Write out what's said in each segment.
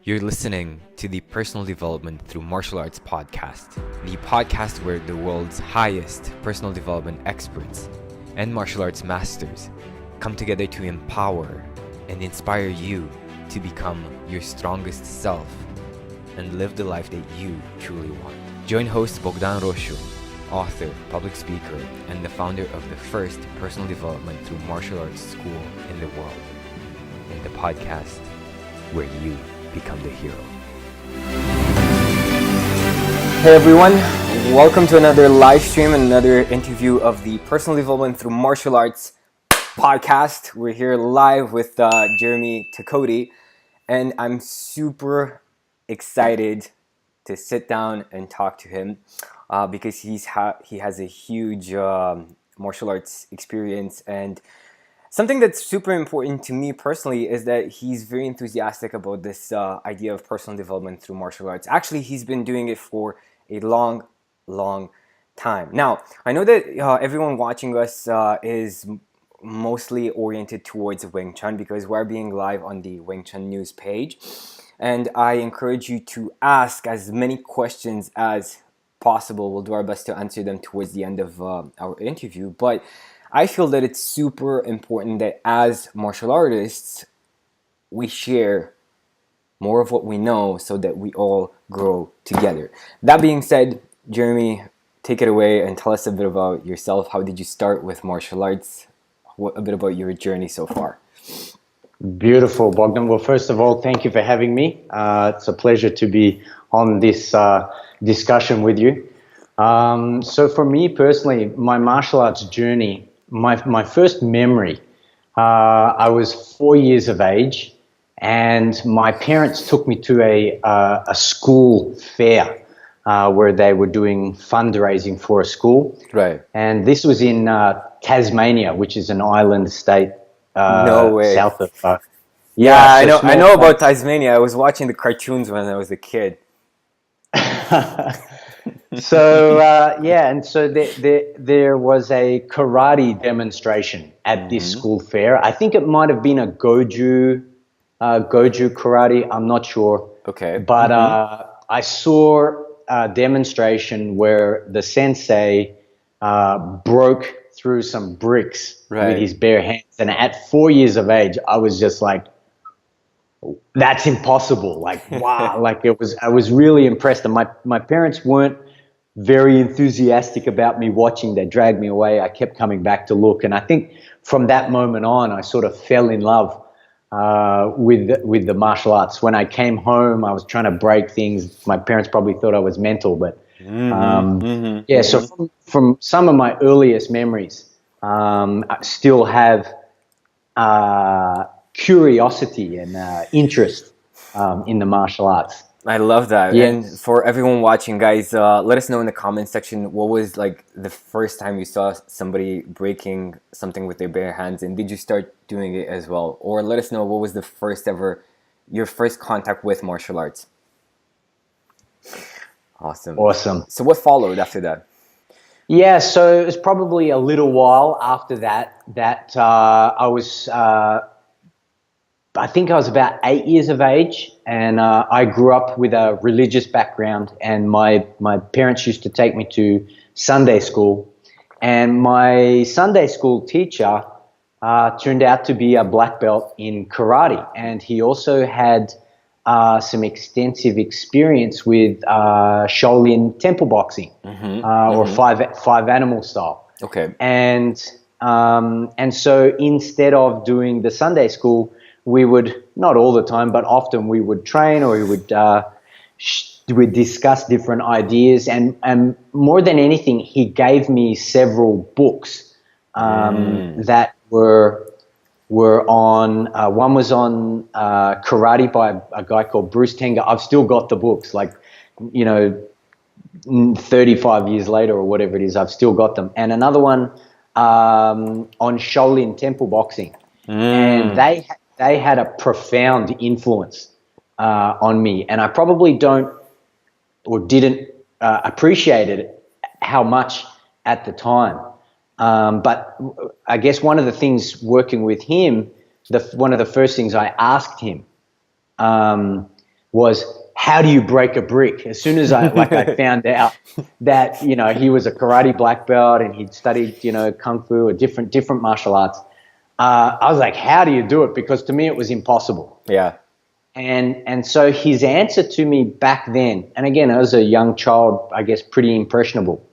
You're listening to the Personal Development Through Martial Arts podcast, the podcast where the world's highest personal development experts and martial arts masters come together to empower and inspire you to become your strongest self and live the life that you truly want. Join host Bogdan Rosu, author, public speaker, and the founder of the first personal development through martial arts school in the world, in the podcast where you become the hero. Hey everyone, welcome to another live stream and another interview of the Personal Development Through Martial Arts podcast. We're here live with Jeremy Takoti, and I'm super excited to sit down and talk to him because he has a huge martial arts experience, and something that's super important to me personally is that he's very enthusiastic about this idea of personal development through martial arts. Actually, he's been doing it for a long time. Now, I know that everyone watching us is mostly oriented towards Wing Chun because we're being live on the Wing Chun news page. And I encourage you to ask as many questions as possible. We'll do our best to answer them towards the end of our interview. But I feel that it's super important that as martial artists, we share more of what we know so that we all grow together. That being said, Jeremy, take it away and tell us a bit about yourself. How did you start with martial arts? A bit about your journey so far. Beautiful, Bogdan. Well, first of all, thank you for having me. It's a pleasure to be on this discussion with you. So for me personally, my martial arts journey, my first memory, I was 4 years of age, and my parents took me to a school fair where they were doing fundraising for a school. Right. And this was in Tasmania, which is an island state. No way. South of I know about Tasmania. I was watching the cartoons when I was a kid. So and so there was a karate demonstration at this school fair. I think it might have been a Goju karate. I'm not sure. Okay. But I saw a demonstration where the sensei broke through some bricks with his bare hands, and at 4 years of age, I was just like, "That's impossible!" Like, wow! Like I was really impressed, and my parents weren't very enthusiastic about me watching. They dragged me away. I kept coming back to look, and I think from that moment on, I sort of fell in love with the martial arts. When I came home, I was trying to break things. My parents probably thought I was mental, but so from some of my earliest memories, I still have curiosity and interest in the martial arts. I love that. Yeah. And for everyone watching, guys, let us know in the comment section what was like the first time you saw somebody breaking something with their bare hands, and did you start doing it as well? Or let us know what was your first contact with martial arts. Awesome. So what followed after that? Yeah, so it was probably a little while after that I think I was about 8 years of age, and I grew up with a religious background, and my parents used to take me to Sunday school, and my Sunday school teacher turned out to be a black belt in karate, and he also had some extensive experience with Shaolin temple boxing or five animal style. Okay. And so instead of doing the Sunday school, we would, not all the time, but often we would train, or we would discuss different ideas. And more than anything, he gave me several books that were on, one was on karate by a guy called Bruce Tenga. I've still got the books, 35 years later or whatever it is, I've still got them. And another one on Shaolin temple boxing. And they had a profound influence on me, and I probably didn't appreciate it how much at the time. But I guess one of the things working with him, one of the first things I asked him was, how do you break a brick? As soon as I found out that, you know, he was a karate black belt and he'd studied, you know, kung fu or different martial arts, I was like, how do you do it? Because to me it was impossible. Yeah. And so his answer to me back then, and again, as a young child, I guess pretty impressionable,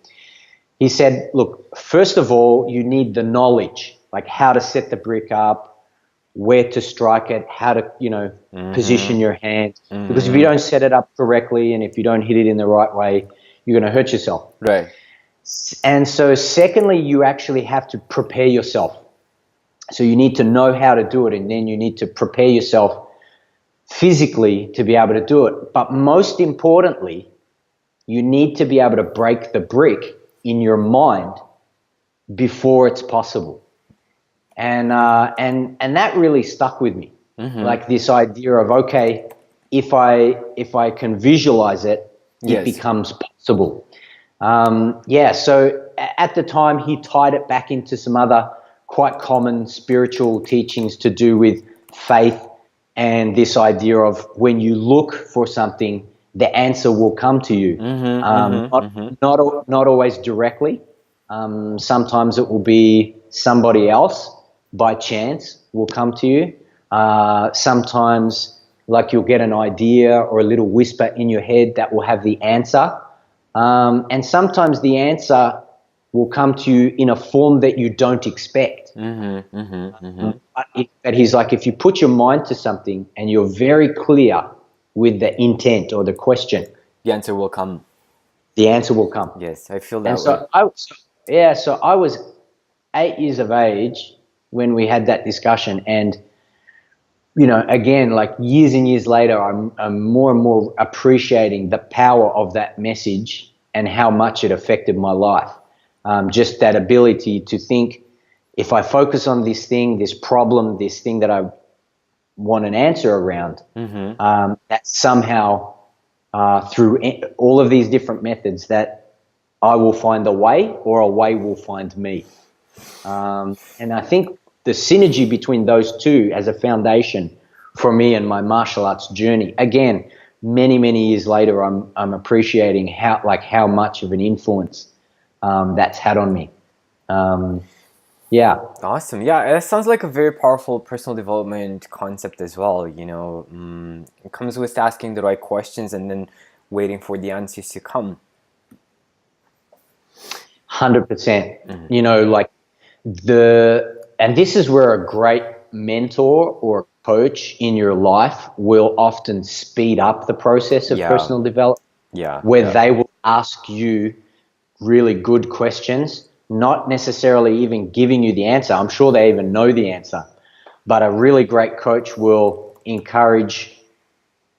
he said, look, first of all, you need the knowledge, like how to set the brick up, where to strike it, how to, you know, position your hand. Because if you don't set it up correctly and if you don't hit it in the right way, you're going to hurt yourself. Right. And so secondly, you actually have to prepare yourself. So you need to know how to do it, and then you need to prepare yourself physically to be able to do it. But most importantly, you need to be able to break the brick in your mind before it's possible. And that really stuck with me. Like this idea of, okay, if I can visualize it, it becomes possible. So at the time he tied it back into some other quite common spiritual teachings to do with faith and this idea of when you look for something, the answer will come to you. Not always directly. Sometimes it will be somebody else by chance will come to you. Sometimes like you'll get an idea or a little whisper in your head that will have the answer. And sometimes the answer will come to you in a form that you don't expect. But he's like, if you put your mind to something and you're very clear with the intent or the question, the answer will come. The answer will come. Yes, I feel that and so way. So I was 8 years of age when we had that discussion, and you know, again, like years and years later, I'm more and more appreciating the power of that message and how much it affected my life. Just that ability to think, if I focus on this thing, this problem, this thing that I want an answer around, that somehow through all of these different methods that I will find a way or a way will find me. And I think the synergy between those two as a foundation for me and my martial arts journey, again, many years later, I'm appreciating how much of an influence that's had on me. Awesome. Yeah, it sounds like a very powerful personal development concept as well. You know, it comes with asking the right questions and then waiting for the answers to come. 100%. You know, like and this is where a great mentor or coach in your life will often speed up the process of personal development. They will ask you really good questions, not necessarily even giving you the answer. I'm sure they even know the answer, but a really great coach will encourage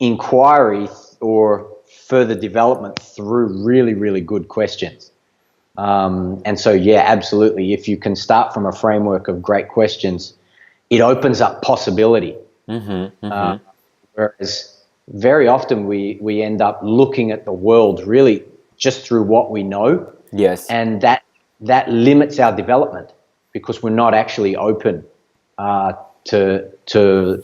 inquiry or further development through really good questions. And so, absolutely. If you can start from a framework of great questions, it opens up possibility. Whereas very often we end up looking at the world really just through what we know. Yes. And that limits our development because we're not actually open to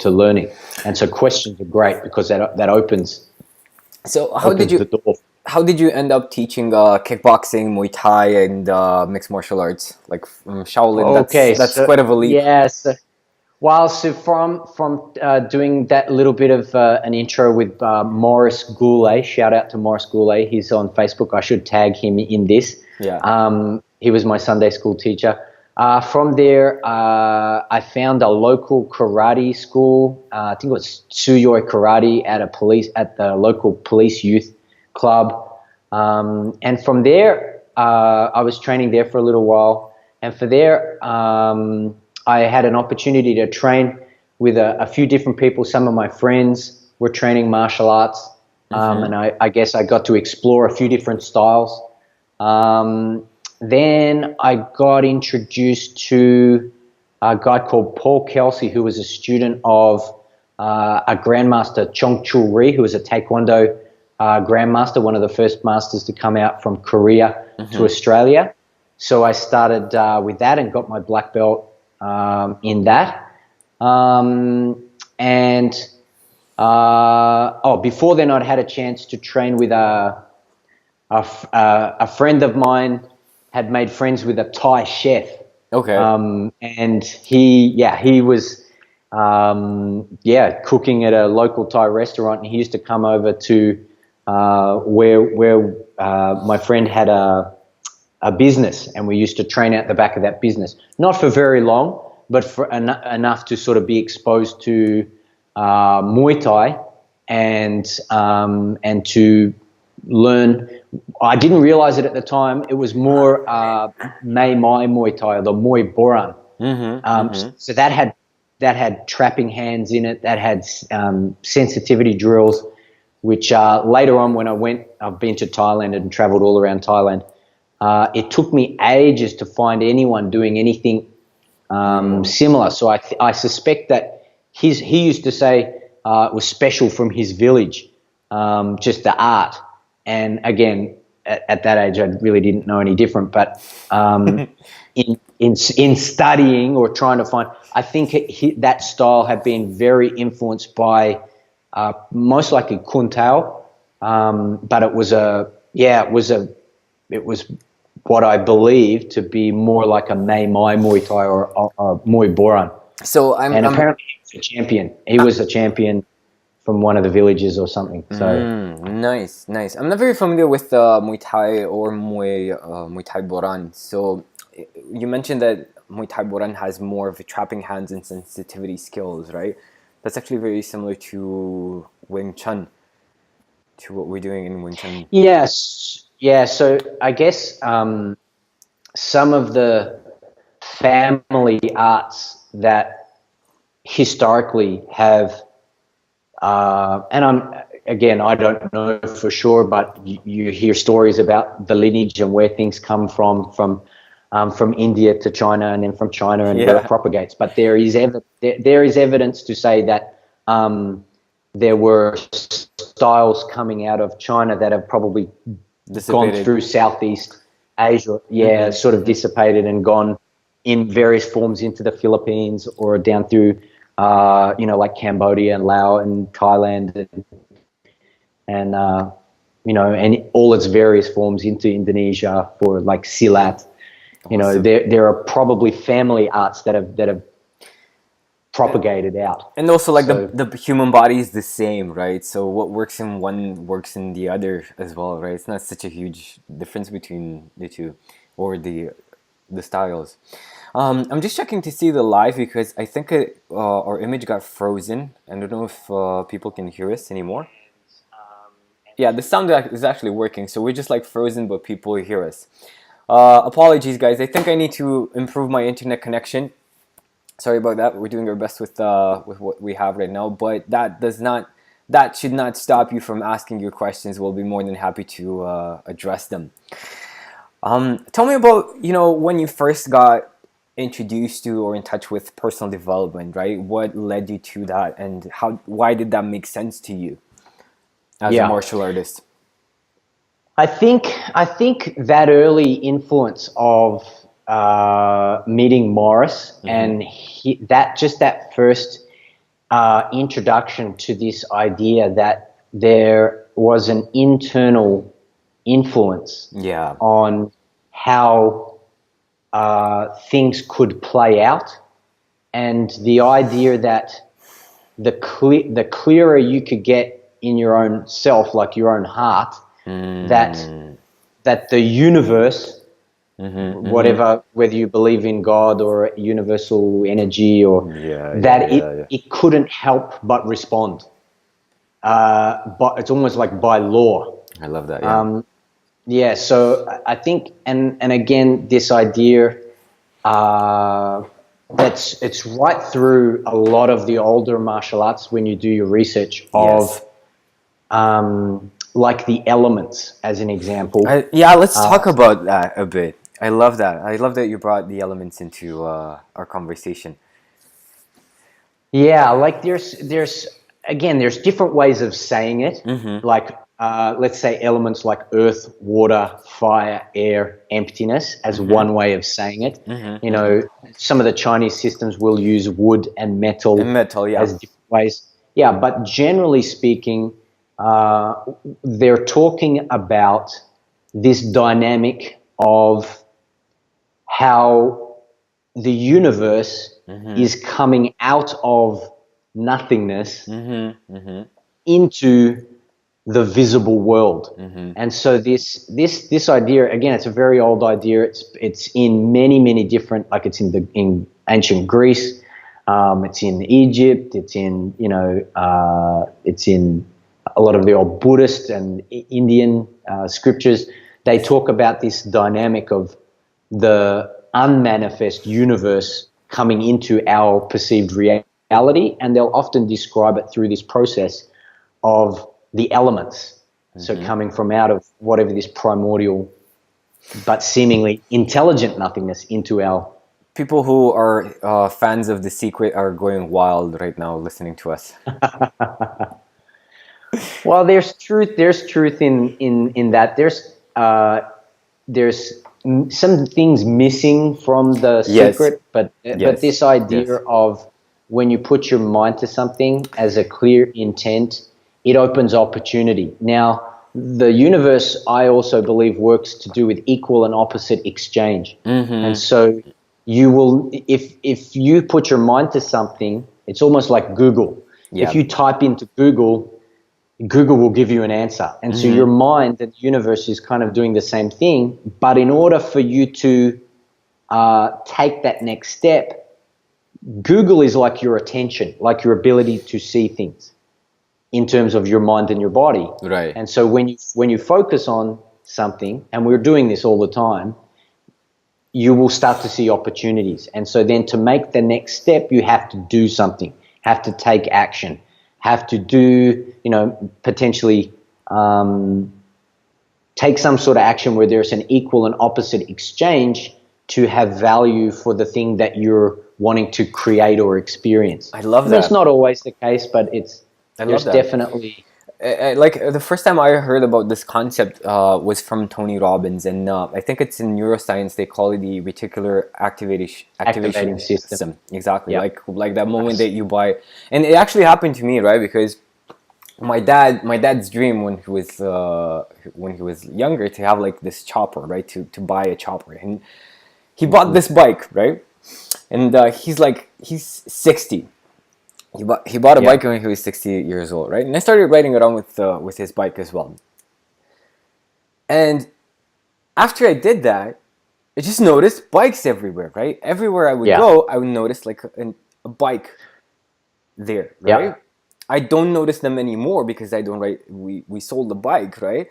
learning. And so questions are great because that opens. So how did you end up teaching kickboxing, Muay Thai, and mixed martial arts, like Shaolin? That's quite a leap. Yes. Well, so from doing that little bit of an intro with Maurice Goulet, shout out to Maurice Goulet. He's on Facebook. I should tag him in this. Yeah. He was my Sunday school teacher. From there, I found a local karate school. I think it was Tsuyoi Karate at the local police youth club. And from there, I was training there for a little while. And for there, I had an opportunity to train with a few different people. Some of my friends were training martial arts. And I guess I got to explore a few different styles. Then I got introduced to a guy called Paul Kelsey, who was a student of a grandmaster, Chong Chul Ri, who was a Taekwondo grandmaster, one of the first masters to come out from Korea to Australia. So I started with that and got my black belt in that. And Before then, I'd had a chance to train with a friend of mine. Had made friends with a Thai chef. Okay. And he was cooking at a local Thai restaurant, and he used to come over to where my friend had a business, and we used to train out the back of that business. Not for very long, but for enough to sort of be exposed to Muay Thai and to learn. I didn't realize it at the time. It was more Muay Thai, or the Muay Boran. So that had trapping hands in it. That had sensitivity drills, which later on when I've been to Thailand and traveled all around Thailand. It took me ages to find anyone doing anything similar. So I suspect that he used to say it was special from his village, just the art. And again, at that age, I really didn't know any different. But in studying or trying to find, I think that style had been very influenced by most likely Kun Tao, but it was what I believe to be more like a Muay Thai or Muay Boran. So apparently he was a champion. He was a champion from one of the villages or something. So nice. I'm not very familiar with Muay Thai or Muay Thai Boran. So you mentioned that Muay Thai Boran has more of a trapping hands and sensitivity skills, right? That's actually very similar to Wing Chun, to what we're doing in Wing Chun. Yes. Yeah, so I guess some of the family arts that historically have, and I don't know for sure, but you hear stories about the lineage and where things come from India to China, and then from China and where it propagates. But there is evidence to say that there were styles coming out of China that have probably dissipated. Gone through Southeast Asia, sort of dissipated and gone in various forms into the Philippines or down through, like Cambodia and Laos and Thailand and all its various forms into Indonesia for like Silat. Awesome. There are probably family arts that have propagated out. And also the human body is the same, right? So what works in one works in the other as well, right? It's not such a huge difference between the two or the styles. I'm just checking to see the live because I think our image got frozen. I don't know if people can hear us anymore. Yeah, the sound is actually working, so we're just like frozen, but people hear us. Apologies, guys. I think I need to improve my internet connection. Sorry about that. We're doing our best with what we have right now, but that should not stop you from asking your questions. We'll be more than happy to address them. Tell me about when you first got introduced to or in touch with personal development, right? What led you to that, and why did that make sense to you as a martial artist? I think that early influence of meeting Morris and that first introduction to this idea that there was an internal influence on how things could play out, and the idea that the clearer you could get in your own self, like your own heart, that the universe, whatever, whether you believe in God or universal energy or it couldn't help but respond. But it's almost like by law. I love that. So I think, and again, this idea it's right through a lot of the older martial arts when you do your research of like the elements as an example. Let's talk about that a bit. I love that. I love that you brought the elements into our conversation. Yeah, like there's different ways of saying it. Like let's say elements like earth, water, fire, air, emptiness as one way of saying it. Some of the Chinese systems will use wood and metal, as different ways. Yeah, but generally speaking, they're talking about this dynamic of how the universe is coming out of nothingness into the visible world. And so this idea, again, it's a very old idea. It's in many different, like it's in ancient Greece, it's in Egypt, it's in it's in a lot of the old Buddhist and Indian scriptures. They talk about this dynamic of the unmanifest universe coming into our perceived reality, and they'll often describe it through this process of the elements. So coming from out of whatever this primordial but seemingly intelligent nothingness into our... People who are fans of The Secret are going wild right now listening to us. Well, there's truth in that. There's some things missing from The Secret, but this idea of when you put your mind to something as a clear intent, it opens opportunity. Now, the universe, I also believe, works to do with equal and opposite exchange. And so you will, if you put your mind to something, it's almost like Google. If you type into Google will give you an answer. And so your mind and the universe is kind of doing the same thing. But in order for you to take that next step, Google is like your attention, like your ability to see things in terms of your mind and your body. Right. And so when you focus on something, and we're doing this all the time, you will start to see opportunities. And so then to make the next step, you have to do something, have to take action, have to do, potentially take some sort of action where there's an equal and opposite exchange to have value for the thing that you're wanting to create or experience. I love that. That's not always the case, but there's definitely... Like the first time I heard about this concept was from Tony Robbins, and I think it's in neuroscience. They call it the reticular activation system. Exactly, Yep. like that moment that you buy, and it actually happened to me, right? Because my dad's dream when he was younger to have like this chopper, right? To buy a chopper, and he bought this bike, right? And he's 60. He bought a bike when he was 60 years old, right? And I started riding around with his bike as well. And after I did that, I just noticed bikes everywhere, right? Everywhere I would go, I would notice like a bike there, right? Yeah. I don't notice them anymore because I don't ride. We sold the bike, right?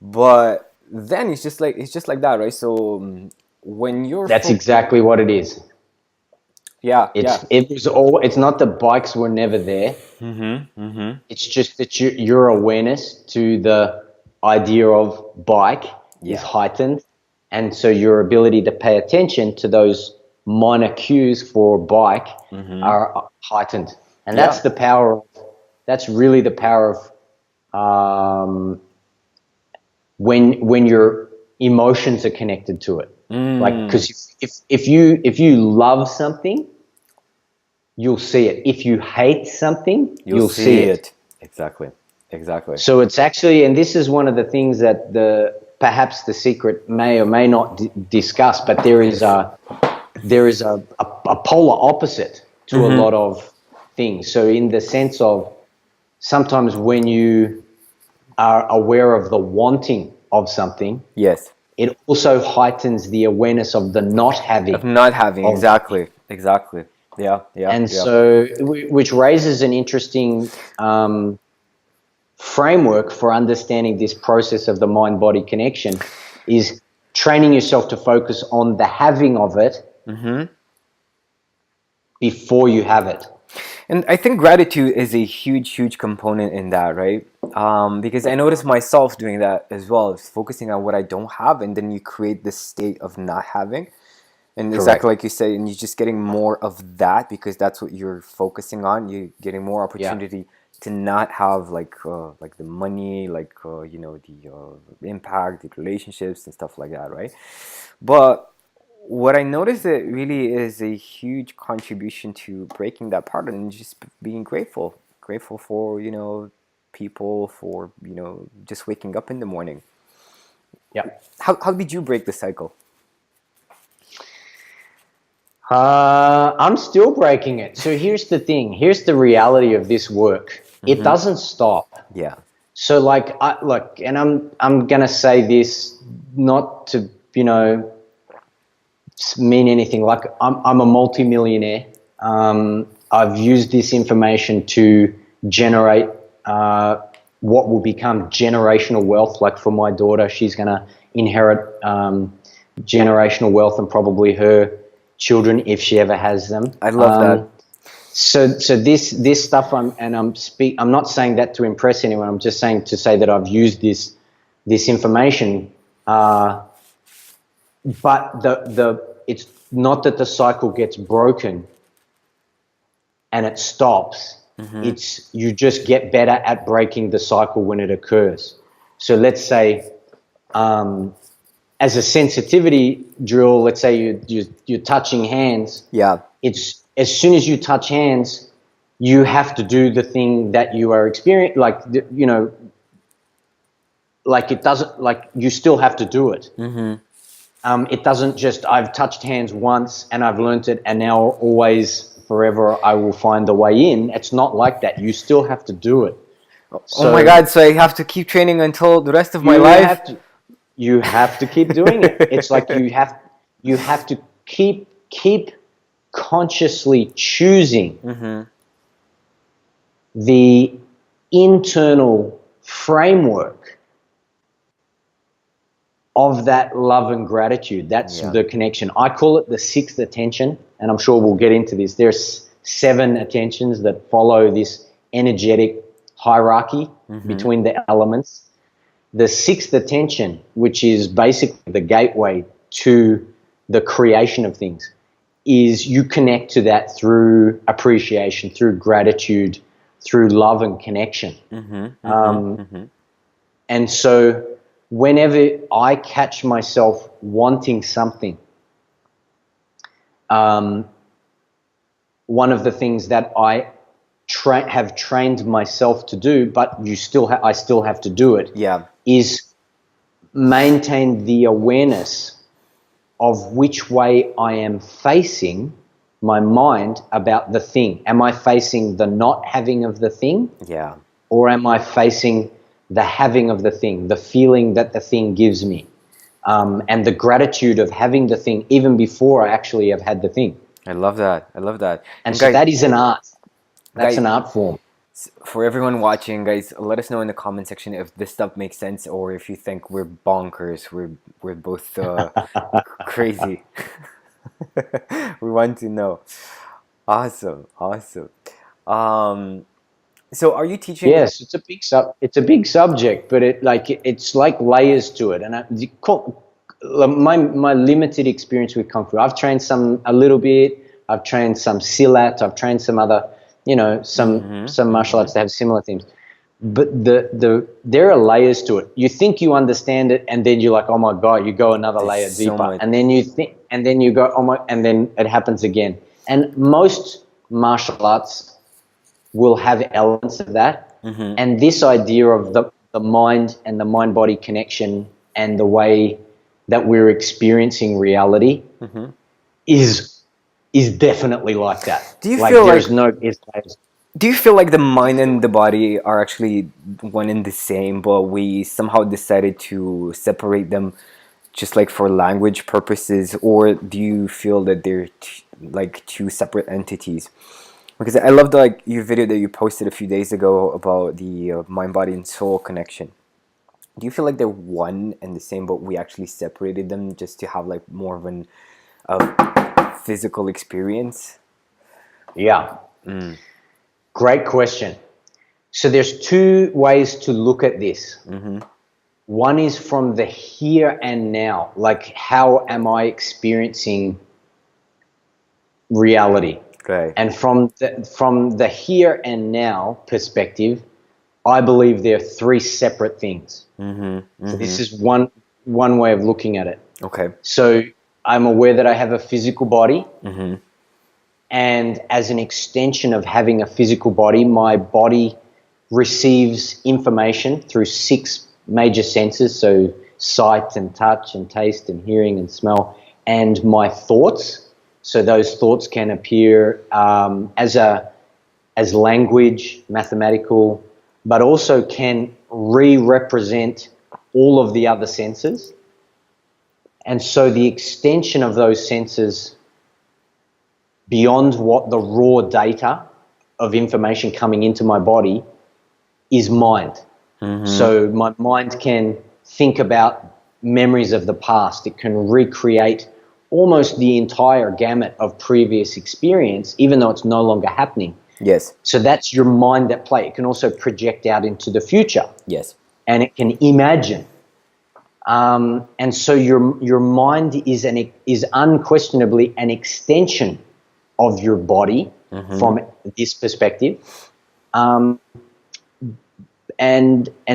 But then it's just like that, right? So when you're That's exactly what it is. Yeah, It's not that bikes were never there. It's just that your awareness to the idea of bike is heightened, and so your ability to pay attention to those minor cues for bike are heightened, and that's the power. That's really the power of when your emotions are connected to it. Like, because if you love something, you'll see it. If you hate something, you'll see it. Exactly. So it's actually, and this is one of the things that perhaps The Secret may or may not discuss, but there is a polar opposite to a lot of things. So in the sense of sometimes when you are aware of the wanting of something, it also heightens the awareness of the not having. Exactly. Yeah. And so, which raises an interesting framework for understanding this process of the mind-body connection, is training yourself to focus on the having of it before you have it. And I think gratitude is a huge component in that, right? Because I notice myself doing that as well, focusing on what I don't have, and then you create this state of not having. And exactly like you say, and you're just getting more of that because that's what you're focusing on. You're getting more opportunity to not have like the money, the impact, the relationships and stuff like that, right? But what I noticed that really is a huge contribution to breaking that pattern and just being grateful grateful for, people, for, just waking up in the morning. Yeah. How did you break the cycle? I'm still breaking it. So here's the thing. Here's the reality of this work. It doesn't stop. Yeah. So like, and I'm gonna say this not to mean anything. Like I'm a multi-millionaire. I've used this information to generate what will become generational wealth. Like for my daughter, she's gonna inherit generational wealth, and probably her children if she ever has them. I love that. So this stuff I'm not saying that to impress anyone. I'm just saying to say that I've used this information. But it's not that the cycle gets broken and it stops. It's you just get better at breaking the cycle when it occurs. So let's say, as a sensitivity drill, let's say you're touching hands. Yeah. It's as soon as you touch hands, you have to do the thing that you are experiencing. Like it doesn't, like you still have to do it. It doesn't just, I've touched hands once and I've learnt it and now always forever I will find the way in. It's not like that. You still have to do it. Oh my God. So I have to keep training until the rest of my life? You have to keep doing it. It's like you have to keep consciously choosing the internal framework of that love and gratitude. That's the connection. I call it the sixth attention, and I'm sure we'll get into this. There's 7 attentions that follow this energetic hierarchy between the elements. The sixth attention, which is basically the gateway to the creation of things, is you connect to that through appreciation, through gratitude, through love and connection. And so whenever I catch myself wanting something, one of the things that I have trained myself to do, but I still have to do it, is maintain the awareness of which way I am facing my mind about the thing. Am I facing the not having of the thing? Yeah. Or am I facing the having of the thing, the feeling that the thing gives me, and the gratitude of having the thing even before I actually have had the thing? I love that. And so that is an art. That's an art form. For everyone watching, guys, let us know in the comment section if this stuff makes sense or if you think we're bonkers. We're both crazy. We want to know. Awesome. So are you teaching? Yes, it's a big subject, but it's like layers to it. And my limited experience with Kung Fu, I've trained some a little bit. I've trained some Silat. I've trained some other, some martial arts that have similar themes. But there are layers to it. You think you understand it, and then you're like, oh my God, you go another layer deeper, and then you think, and then you go, oh my, and then it happens again. And most martial arts will have elements of that. And this idea of the mind and the mind-body connection and the way that we're experiencing reality is definitely like that. Do you like feel there's like do you feel like the mind and the body are actually one and the same, but we somehow decided to separate them just like for language purposes? Or do you feel that they're like 2 separate entities? Because I love your video that you posted a few days ago about the mind, body, and soul connection. Do you feel like they're one and the same, but we actually separated them just to have like more of an physical experience? Yeah. Great question. So there's 2 ways to look at this. One is from the here and now, like how am I experiencing reality? Okay. And from the here and now perspective, I believe there are 3 separate things. So this is one way of looking at it. Okay. So I'm aware that I have a physical body. And as an extension of having a physical body, my body receives information through 6 major senses, so sight and touch and taste and hearing and smell, and my thoughts. So those thoughts can appear as language, mathematical, but also can re-represent all of the other senses. And so the extension of those senses beyond what the raw data of information coming into my body is mind. So my mind can think about memories of the past. It can recreate almost the entire gamut of previous experience, even though it's no longer happening. Yes. So that's your mind at play. It can also project out into the future. Yes. And it can imagine. And so your mind is unquestionably an extension of your body from this perspective. And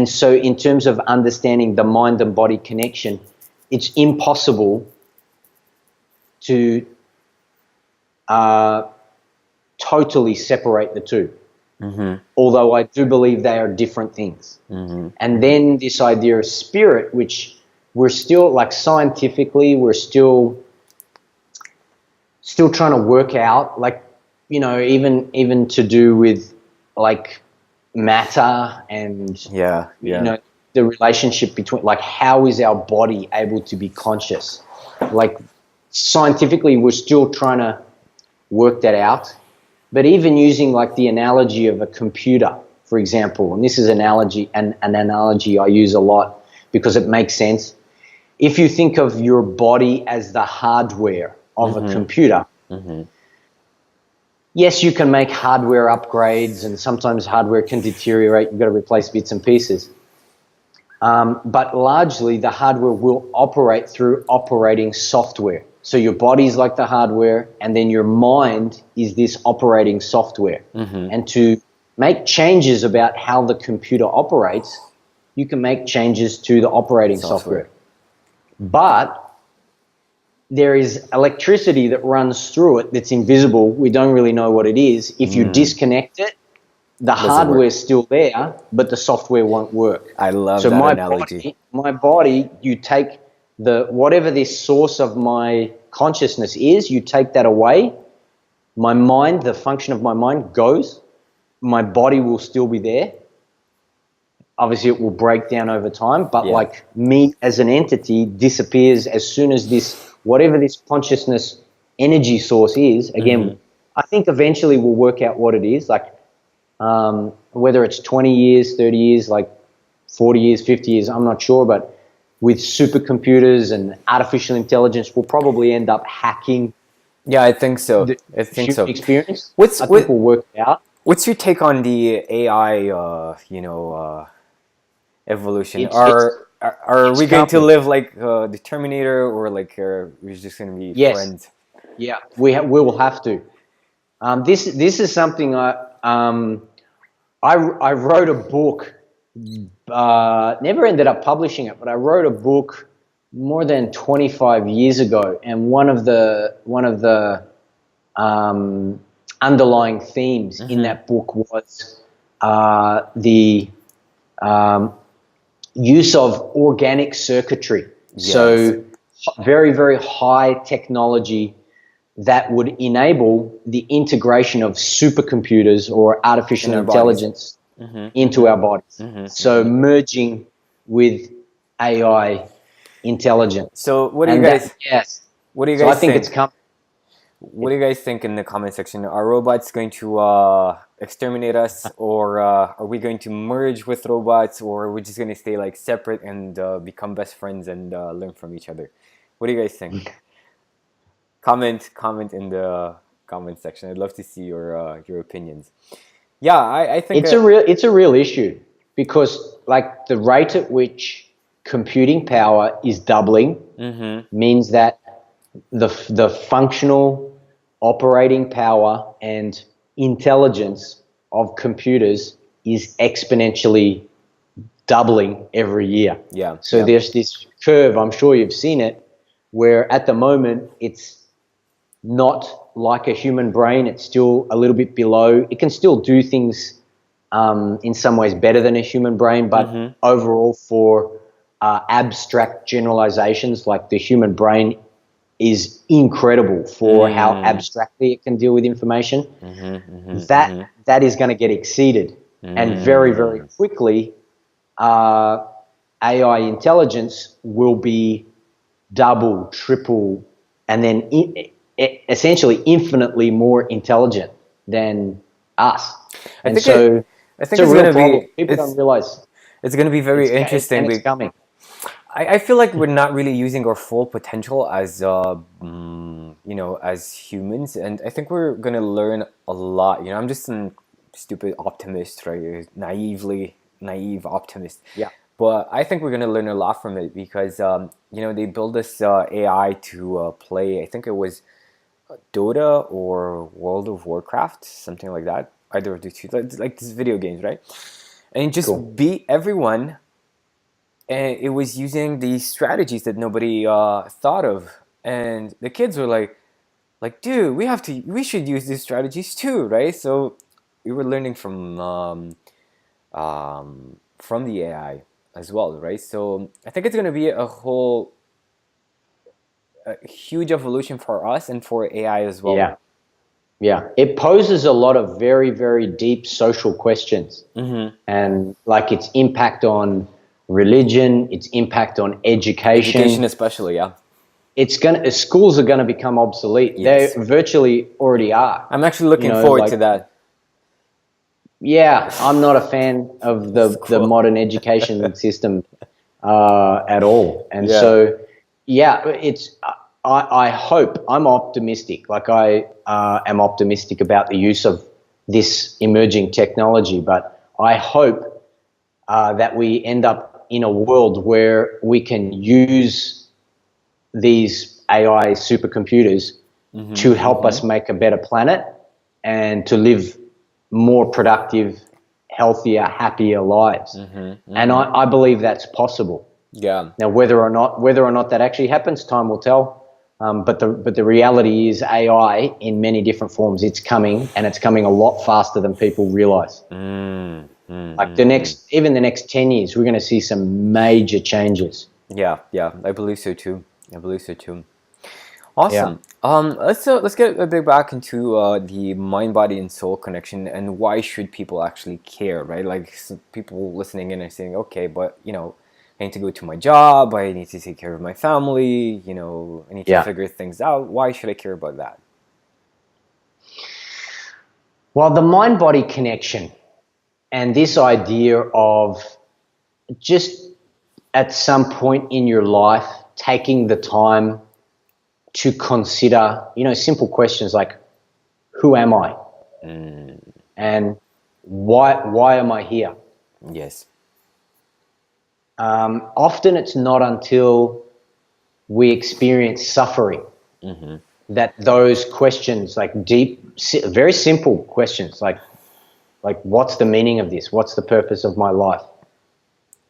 so in terms of understanding the mind and body connection, it's impossible to totally separate the two. Although I do believe they are different things. And then this idea of spirit, which we're still, like, scientifically, we're still trying to work out, like, you know, even to do with like matter and you know, the relationship between, like, how is our body able to be conscious? Like, scientifically, we're still trying to work that out. But even using, like, the analogy of a computer, for example, and this is an analogy I use a lot because it makes sense. If you think of your body as the hardware of a computer, yes, you can make hardware upgrades, and sometimes hardware can deteriorate. You've got to replace bits and pieces. But largely, the hardware will operate through operating software. So your body's like the hardware, and then your mind is this operating software. And to make changes about how the computer operates, you can make changes to the operating software. But there is electricity that runs through it that's invisible. We don't really know what it is. If you disconnect it, the hardware's still there, but the software won't work. I love that analogy. My body, you take whatever this source of my consciousness is, you take that away, my mind, the function of my mind goes, my body will still be there. Obviously, it will break down over time, but like me as an entity disappears as soon as whatever this consciousness energy source is. Again, I think eventually we'll work out what it is, like whether it's 20 years, 30 years, like 40 years, 50 years, I'm not sure, but with supercomputers and artificial intelligence, we'll probably end up hacking. Yeah, I think so. I think so. Experience. I think we'll work it out. What's your take on the AI, evolution? Are we going to live like the Terminator, or like we're just going to be friends? Yeah, we will have to. This is something I wrote a book. Never ended up publishing it, but I wrote a book more than 25 years ago, and one of the underlying themes in that book was the use of organic circuitry. Yes. So very, very high technology that would enable the integration of supercomputers or artificial intelligence into our bodies. So merging with AI intelligence. So what do you guys? What do you guys I think it's coming. What do you guys think in the comment section? Are robots going to exterminate us, or are we going to merge with robots, or are we just going to stay like separate and become best friends and learn from each other? What do you guys think? Comment in the comment section. I'd love to see your opinions. Yeah, I think it's a real issue, because like the rate at which computing power is doubling means that the functional operating power and intelligence of computers is exponentially doubling every year. Yeah. So there's this curve, I'm sure you've seen it, where at the moment it's not like a human brain. It's still a little bit below. It can still do things in some ways better than a human brain, but overall for abstract generalizations, like the human brain is incredible for how abstractly it can deal with information. That is going to get exceeded. And very, very quickly, AI intelligence will be double, triple, and then essentially infinitely more intelligent than us. I think it's a real gonna problem. be. People don't realize It's gonna be very interesting. it's coming. I feel like we're not really using our full potential as as humans, and I think we're gonna learn a lot. I'm just a stupid optimist, right? Naive optimist. Yeah. But I think we're gonna learn a lot from it because they build this AI to play. I think it was Dota or World of Warcraft, something like that. Either of the two, like these video games, right? And just beat everyone. And it was using these strategies that nobody thought of, and the kids were like, dude, we should use these strategies too, right? So we were learning from the AI as well, right? So I think it's going to be a huge evolution for us and for AI as well. Yeah. Yeah, it poses a lot of very, very deep social questions, and like its impact on religion, its impact on education especially. Yeah, schools are gonna become obsolete. Yes. They virtually already are. I'm actually looking forward to that. Yeah, I'm not a fan of the modern education system at all, and so it's. I hope, I'm optimistic. Like I am optimistic about the use of this emerging technology, but I hope that we end up in a world where we can use these AI supercomputers to help us make a better planet and to live more productive, healthier, happier lives. And I believe that's possible. Yeah. Now, whether or not that actually happens, time will tell. But the reality is AI in many different forms. It's coming, and it's coming a lot faster than people realize. Like the next 10 years, we're going to see some major changes. Yeah, I believe so too. Awesome. Yeah. Let's get a bit back into the mind, body, and soul connection, and why should people actually care, right? Like people listening in are saying, okay, but I need to go to my job, I need to take care of my family, I need to figure things out. Why should I care about that? Well, the mind-body connection and this idea of just at some point in your life taking the time to consider, simple questions like, who am I? And why am I here? Yes. Often it's not until we experience suffering that those questions, like deep, very simple questions, like what's the meaning of this? What's the purpose of my life?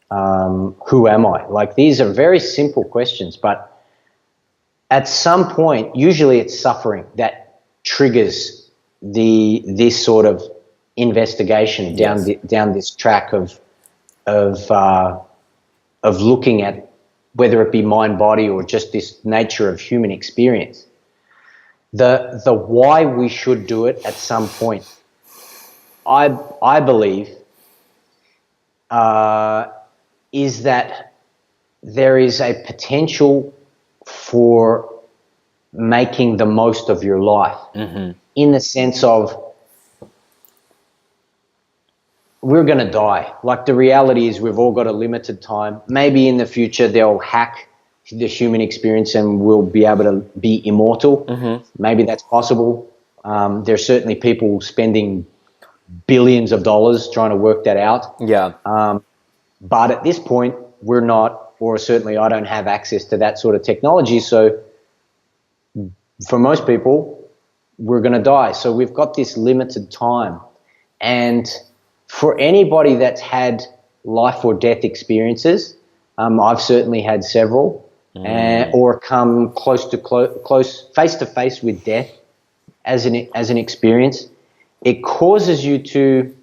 Who am I? Like these are very simple questions, but at some point, usually it's suffering that triggers this sort of investigation down this track of looking at whether it be mind, body, or just this nature of human experience. The why we should do it at some point, I believe, is that there is a potential for making the most of your life in the sense of we're going to die. Like the reality is we've all got a limited time. Maybe in the future they'll hack the human experience and we'll be able to be immortal. Maybe that's possible. There's certainly people spending billions of dollars trying to work that out. Yeah. But at this point, we're not, or certainly I don't have access to that sort of technology. So for most people, we're going to die. So we've got this limited time. And for anybody that's had life or death experiences, I've certainly had several, or come close face to face with death as an experience, it causes you to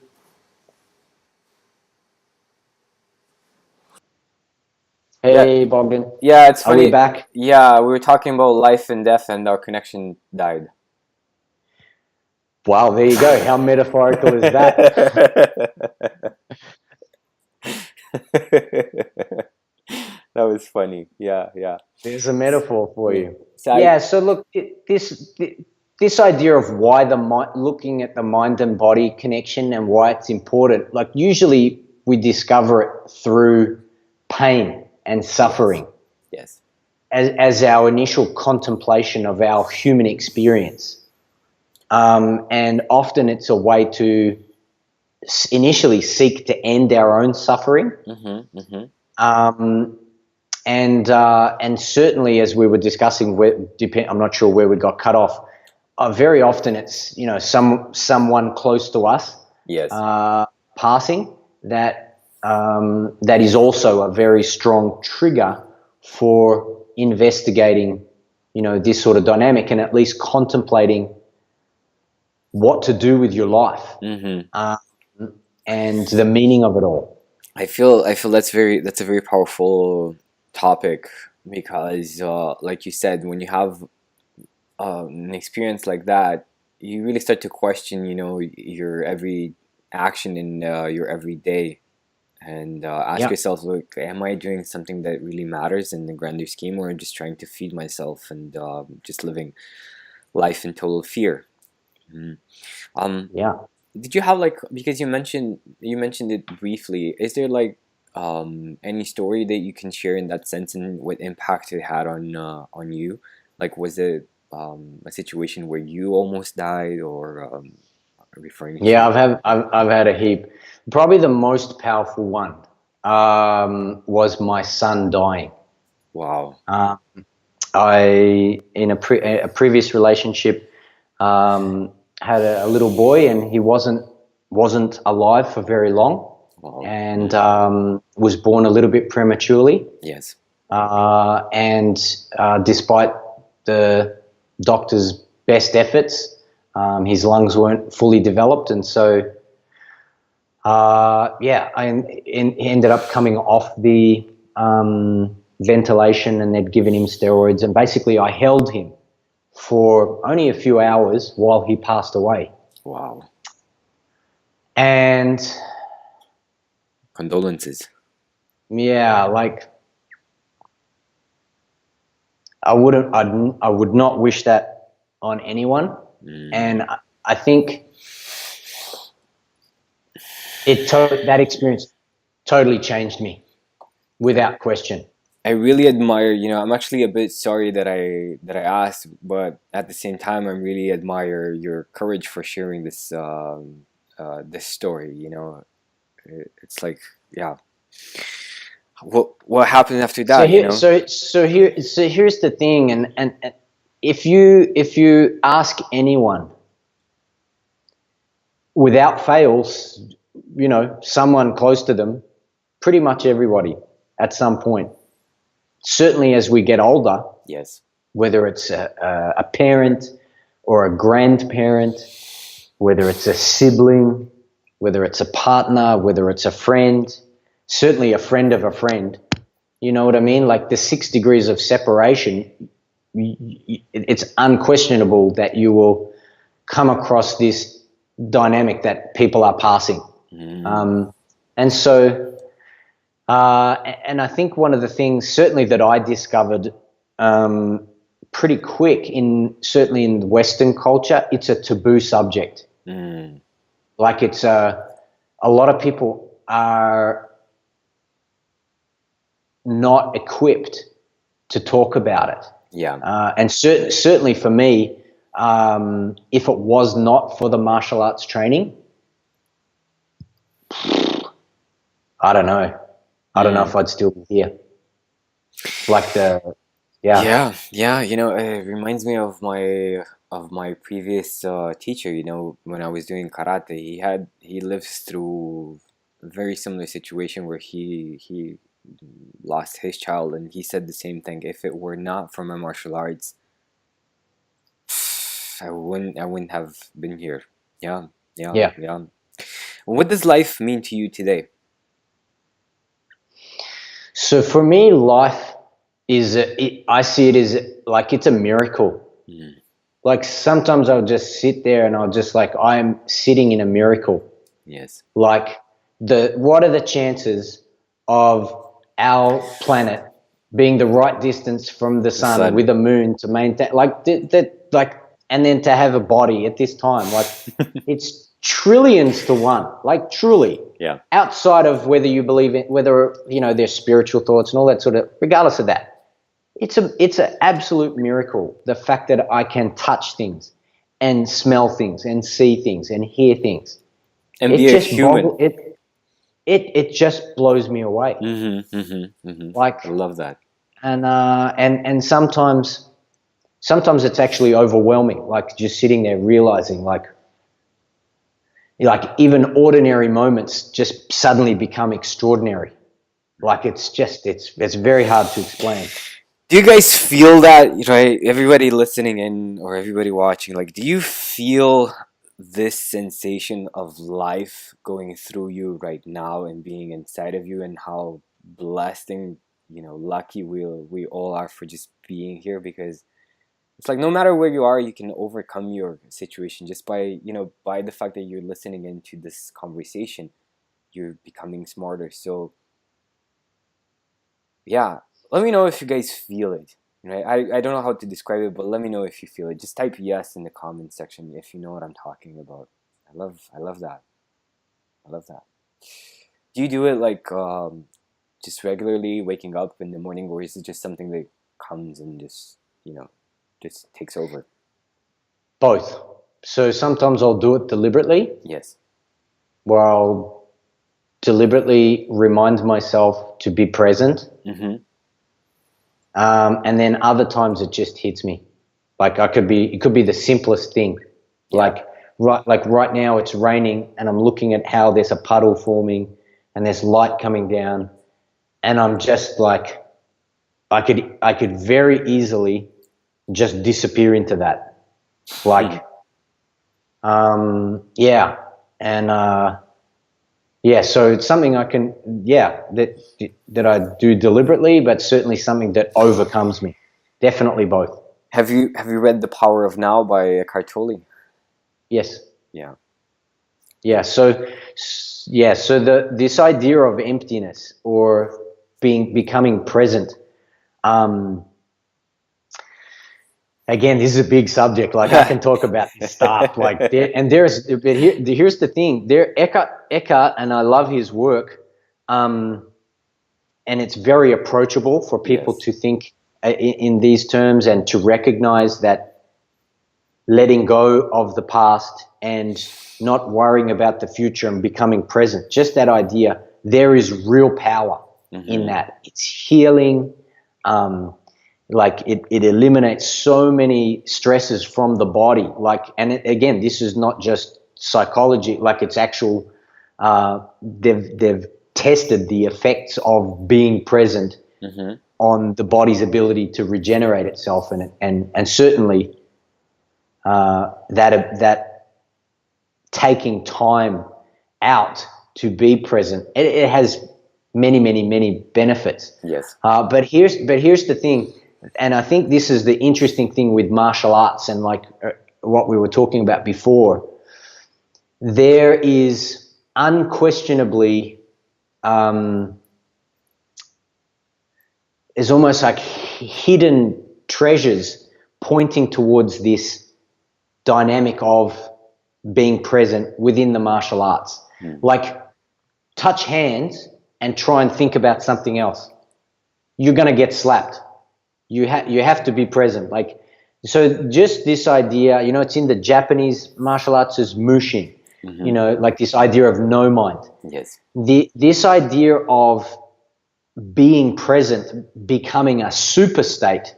Hey, Bogdan. Yeah, it's Are we funny. back? Yeah, we were talking about life and death, and our connection died. Wow, there you go. How metaphorical is that? That was funny. Yeah, yeah. There's a metaphor for Yeah. you. So Yeah, so look, this idea of why looking at the mind and body connection and why it's important, like usually we discover it through pain and suffering yes. as our initial contemplation of our human experience. And often it's a way to initially seek to end our own suffering. And certainly, as we were discussing, I'm not sure where we got cut off. Very often, it's someone close to us, Yes. passing that is also a very strong trigger for investigating, this sort of dynamic and at least contemplating what to do with your life and the meaning of it all. I feel that's a very powerful topic because, like you said, when you have an experience like that, you really start to question, your every action in your everyday, and ask yourself, look, am I doing something that really matters in the grander scheme, or just trying to feed myself and just living life in total fear? Yeah. Did you have, like, because you mentioned it briefly, is there like any story that you can share in that sense, and what impact it had on you? Like, was it a situation where you almost died, or referring to? Yeah, I've had a heap. Probably the most powerful one was my son dying. Wow. I in a previous relationship had a little boy, and he wasn't alive for very long, Wow. and was born a little bit prematurely. Yes. And despite the doctor's best efforts, his lungs weren't fully developed, and so I ended up coming off the ventilation, and they'd given him steroids, and basically I held him for only a few hours while he passed away. Wow. And Condolences. yeah, like I would not wish that on anyone. And I think that experience totally changed me without question. I really admire, I'm actually a bit sorry that I asked, but at the same time, I really admire your courage for sharing this story. It's like, yeah. What happened after that? Here's the thing, and if you ask anyone, without fails, someone close to them, pretty much everybody at some point. Certainly as we get older, yes, whether it's a parent or a grandparent, whether it's a sibling, whether it's a partner, whether it's a friend, certainly a friend of a friend, you know what I mean? Like the 6 degrees of separation, it's unquestionable that you will come across this dynamic that people are passing. And so, and I think one of the things certainly that I discovered pretty quick certainly in the Western culture, it's a taboo subject. Like it's a lot of people are not equipped to talk about it. Yeah. And certainly for me, if it was not for the martial arts training, I don't know if I'd still be here. Yeah. It reminds me of my previous teacher. When I was doing karate, he lives through a very similar situation where he lost his child, and he said the same thing. If it were not for my martial arts, I wouldn't have been here. Yeah, yeah, Yeah. yeah. What does life mean to you today? So for me, life is, I see it as like it's a miracle. Like sometimes I'll just sit there and I'll just like, I'm sitting in a miracle. Yes. Like what are the chances of our planet being the right distance from the sun with a moon to maintain, like that, like, and then to have a body at this time, like it's trillions to one, like truly. Yeah. Outside of whether you believe in, whether, you know, there's spiritual thoughts and all that sort of, regardless of that, it's an absolute miracle. The fact that I can touch things and smell things and see things and hear things. And be a human. It just blows me away. Like, I love that. And sometimes it's actually overwhelming. Like just sitting there realizing like even ordinary moments just suddenly become extraordinary. Like it's very hard to explain. Do you guys feel that, right? Everybody listening in or everybody watching, like, do you feel this sensation of life going through you right now and being inside of you, and how blessed and, you know, lucky we all are for just being here? Because it's like no matter where you are, you can overcome your situation just by, you know, by the fact that you're listening into this conversation, you're becoming smarter. So yeah, let me know if you guys feel it. Right? I don't know how to describe it, but let me know if you feel it. Just type yes in the comment section if you know what I'm talking about. I love that. I love that. Do you do it like just regularly, waking up in the morning, or is it just something that comes and just, you know, just takes over? Both. So sometimes I'll do it deliberately. Yes. Where I'll deliberately remind myself to be present. And then other times it just hits me. Like it could be the simplest thing. Yeah. Like right now it's raining and I'm looking at how there's a puddle forming and there's light coming down, and I'm just like, I could very easily just disappear into that. Like, yeah. And, yeah, so it's something I can, that I do deliberately, but certainly something that overcomes me. Definitely both. Have you read The Power of Now by Eckhart Tolle? Yes. Yeah. Yeah. So this idea of emptiness or becoming present. Again, this is a big subject. Like I can talk about this stuff. But here's the thing. Eckhart, and I love his work, and it's very approachable for people to think in these terms and to recognize that letting go of the past and not worrying about the future and becoming present. Just that idea. There is real power in that. It's healing. Like it eliminates so many stresses from the body. Like, and again, this is not just psychology. Like it's actual. They've tested the effects of being present on the body's ability to regenerate itself, and certainly that taking time out to be present. It has many benefits. Yes. But here's the thing. And I think this is the interesting thing with martial arts and like what we were talking about before. There is unquestionably, is almost like hidden treasures pointing towards this dynamic of being present within the martial arts. Like touch hands and try and think about something else. You're going to get slapped. You have to be present. Like, so just this idea, you know, it's in the Japanese martial arts as mushin, you know, like this idea of no mind. Yes. This idea of being present, becoming a super state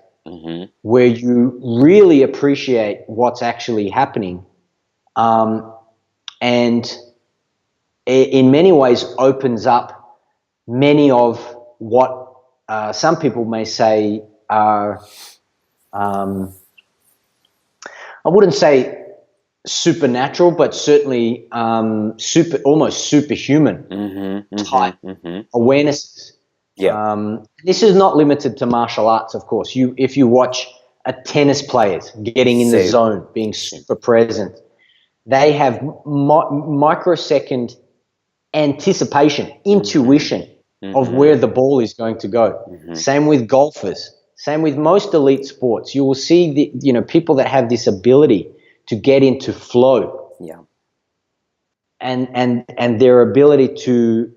where you really appreciate what's actually happening, and in many ways opens up many of what some people may say are, I wouldn't say supernatural, but certainly almost superhuman type awarenesses. Yeah. This is not limited to martial arts, of course. If you watch a tennis players getting in the zone, being super present, they have microsecond anticipation, intuition of where the ball is going to go. Same with golfers. Same with most elite sports. You will see people that have this ability to get into flow. Yeah. And their ability to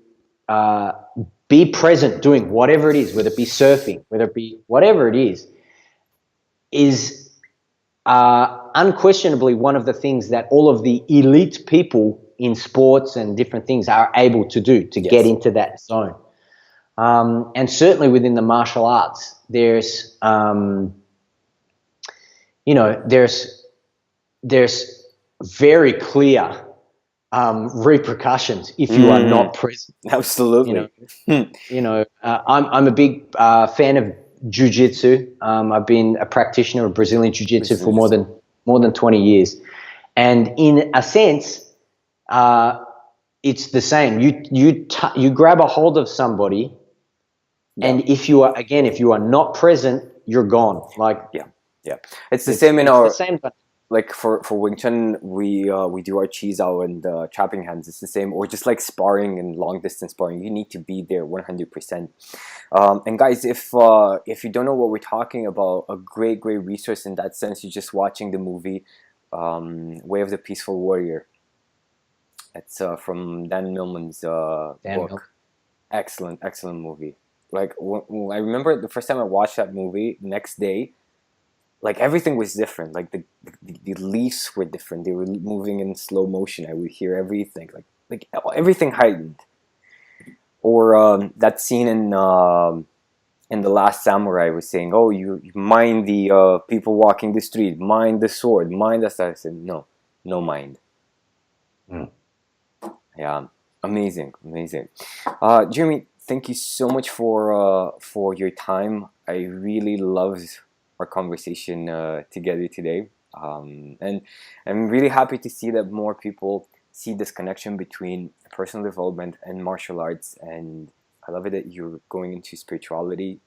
be present doing whatever it is, whether it be surfing, whether it be whatever it is unquestionably one of the things that all of the elite people in sports and different things are able to do to get into that zone. And certainly within the martial arts, there's very clear repercussions if you are not present. Absolutely. I'm a big fan of jiu-jitsu. I've been a practitioner of Brazilian jiu-jitsu for more than 20 years, and in a sense, it's the same. You grab a hold of somebody, and if you are not present, you're gone. It's the same in our. Like for Wing Chun, we do our cheese out and trapping hands. It's the same, or just like sparring and long distance sparring. You need to be there 100%. And guys, if you don't know what we're talking about, a great resource in that sense, you're just watching the movie Way of the Peaceful Warrior. It's from Dan Millman's book. Excellent movie. Like I remember the first time I watched that movie, the next day, like everything was different. Like the leaves were different. They were moving in slow motion. I would hear everything, like everything heightened. Or that scene in The Last Samurai was saying, "Oh, you mind the people walking the street, mind the sword, mind the stuff." I said, "No mind." Yeah, amazing. Jeremy, thank you so much for your time. I really loved our conversation together today, and I'm really happy to see that more people see this connection between personal development and martial arts. And I love it that you're going into spirituality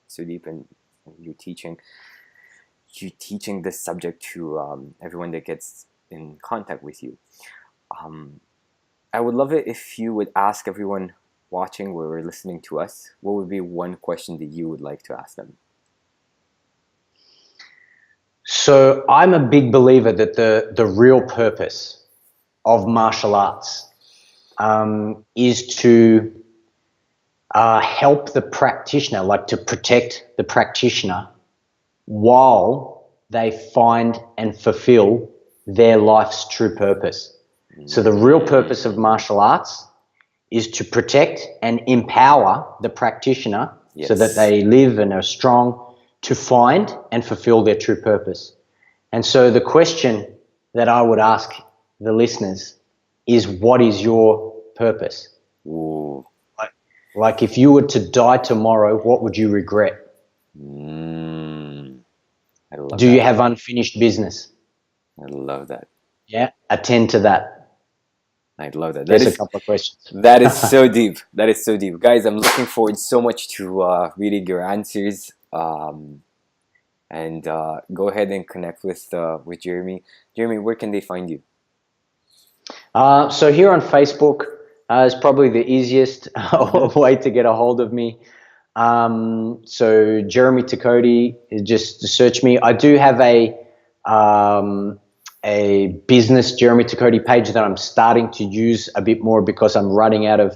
so deep, and you're teaching this subject to everyone that gets in contact with you. I would love it if you would ask everyone watching or listening to us, what would be one question that you would like to ask them? So I'm a big believer that the real purpose of martial arts is to help the practitioner, like to protect the practitioner while they find and fulfill their life's true purpose. So the real purpose of martial arts is to protect and empower the practitioner so that they live and are strong to find and fulfill their true purpose. And so the question that I would ask the listeners is, what is your purpose? Ooh. Like if you were to die tomorrow, what would you regret? I love Do you have unfinished business? I love that. Yeah, attend to that. I love that. There's a couple of questions. That is so deep. That is so deep. Guys, I'm looking forward so much to reading your answers. And go ahead and connect with Jeremy. Jeremy, where can they find you? So here on Facebook is probably the easiest way to get a hold of me. So Jeremy Takoti, just search me. I do have a business Jeremy Takoti page that I'm starting to use a bit more because I'm running out of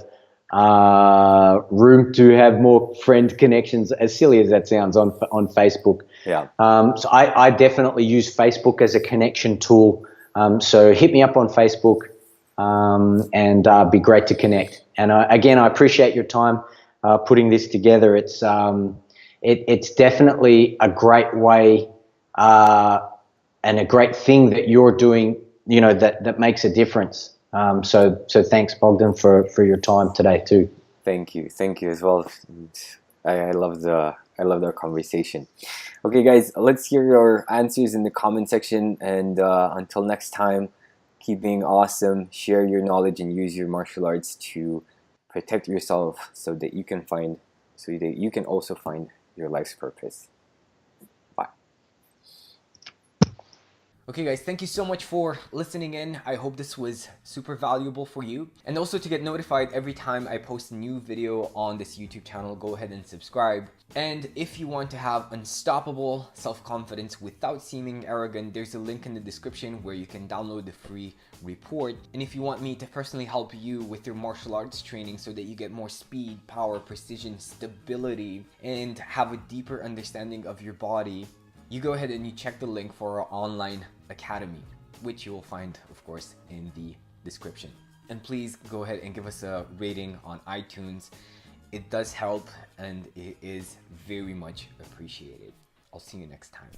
room to have more friend connections, as silly as that sounds, on Facebook. Yeah. So I definitely use Facebook as a connection tool. So hit me up on Facebook, and be great to connect. And again, I appreciate your time putting this together. It's definitely a great way and a great thing that you're doing, that makes a difference. So thanks, Bogdan, for your time today too. Thank you as well. I loved our conversation. Okay, guys, let's hear your answers in the comment section. And until next time, keep being awesome. Share your knowledge and use your martial arts to protect yourself, so that you can also find your life's purpose. Bye. Okay guys, thank you so much for listening in. I hope this was super valuable for you. And also, to get notified every time I post a new video on this YouTube channel, go ahead and subscribe. And if you want to have unstoppable self-confidence without seeming arrogant, there's a link in the description where you can download the free report. And if you want me to personally help you with your martial arts training so that you get more speed, power, precision, stability, and have a deeper understanding of your body, you go ahead and you check the link for our online academy, which you will find, of course, in the description. And please go ahead and give us a rating on iTunes. It does help and it is very much appreciated. I'll see you next time.